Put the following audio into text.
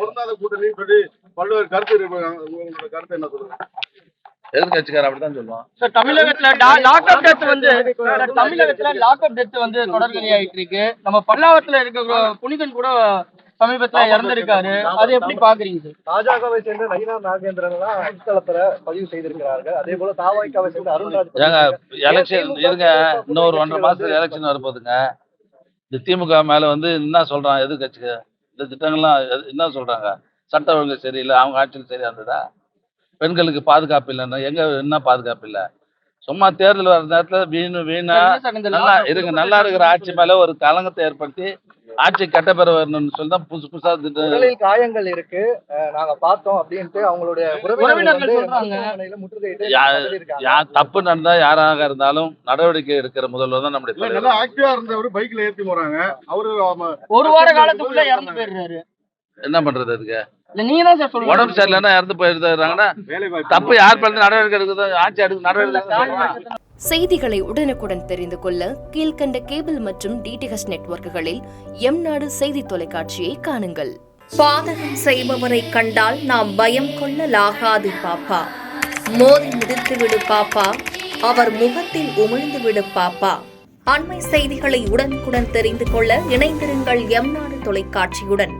பொருந்தாத கூட்டணி சொல்லி பல்வேறு கருத்து உங்களோட கருத்து என்ன சொல்லுங்க? எதிர்கட்சிக்காரர் அப்படித்தான் சொல்லுவோம். தமிழகத்துல லாக்அப் டெத் வந்து தொடர்கதையாயிட்டு இருக்கு. நம்ம பல்லாவரத்துல இருக்க புனிதன் கூட சமீபத்துல இறந்திருக்காரு. அதை எப்படி பாக்குறீங்க? பாஜகவை சேர்ந்த நயினா நாகேந்திரன் எல்லாம் அடித்தளத்துல பதிவு செய்திருக்கிறார்கள். அதே போல தாவாய்க்காவை சேர்ந்த அருண்ராஜ் எலெக்ஷன் இருங்க, இன்னொரு 1.5 மாசத்துல எலெக்ஷன் வரப்போகுதுங்க. இந்த திமுக மேல வந்து என்ன சொல்றான் எதிர்கட்சிக்கு? இந்த திட்டங்கள்லாம் என்ன சொல்றாங்க? சட்ட ஒழுங்கு சரியில்லை, அவங்க ஆட்சியில் சரியா இருந்ததா? பெண்களுக்கு பாதுகாப்பு இல்லைன்னா எங்க என்ன பாதுகாப்பு இல்லை? சும்மா தேர்தல் வர நேரத்துல வீணா நல்லா இருக்கிற ஆட்சி மேல ஒரு கலங்கத்தை ஏற்படுத்தி ஆட்சி கட்டப்பெற வரணும்னு சொல்லி தான் புதுசா உடலில் காயங்கள் இருக்கு, நாங்க பார்த்தோம் அப்படின்ட்டு அவங்களுடைய உறவினர்கள் தப்பு நடந்தா யாராக இருந்தாலும் நடவடிக்கை எடுக்கிற முதல்வர் தான் நம்முடைய நல்லா ஆக்டிவா இருந்தவர் பைக்ல ஏத்தி போறாங்க. அவரு ஒரு வார காலத்துக்குள்ள இறந்து போயிடுறாரு. என்ன பண்றது? அதுக்கு நீங்க தான் சார் சொல்லுங்க. உடம்பு சரியில்லைன்னா இறந்து போயிருந்தாங்கன்னா தப்பு யார் பண்ணி நடவடிக்கை எடுக்கிறது? ஆட்சி எடுக்க நடவடிக்கை. செய்திகளை உடனுக்குடன் தெரிந்து கொள்ள கீழ்கண்ட கேபிள் மற்றும் டிடிஹெச் நெட்வொர்க்குகளில் எம்நாடு செய்தி தொலைக்காட்சியை காணுங்கள். பாதகம் செய்பவரை கண்டால் நாம் பயம் கொள்ளலாகாது பாப்பா. மோதி மிதித்து விடு பாப்பா, அவர் முகத்தில் உமிழ்ந்து விடு பாப்பா. அண்மை செய்திகளை உடனுக்குடன் தெரிந்து கொள்ள இணைந்திருங்கள் எம்நாடு தொலைக்காட்சியுடன்.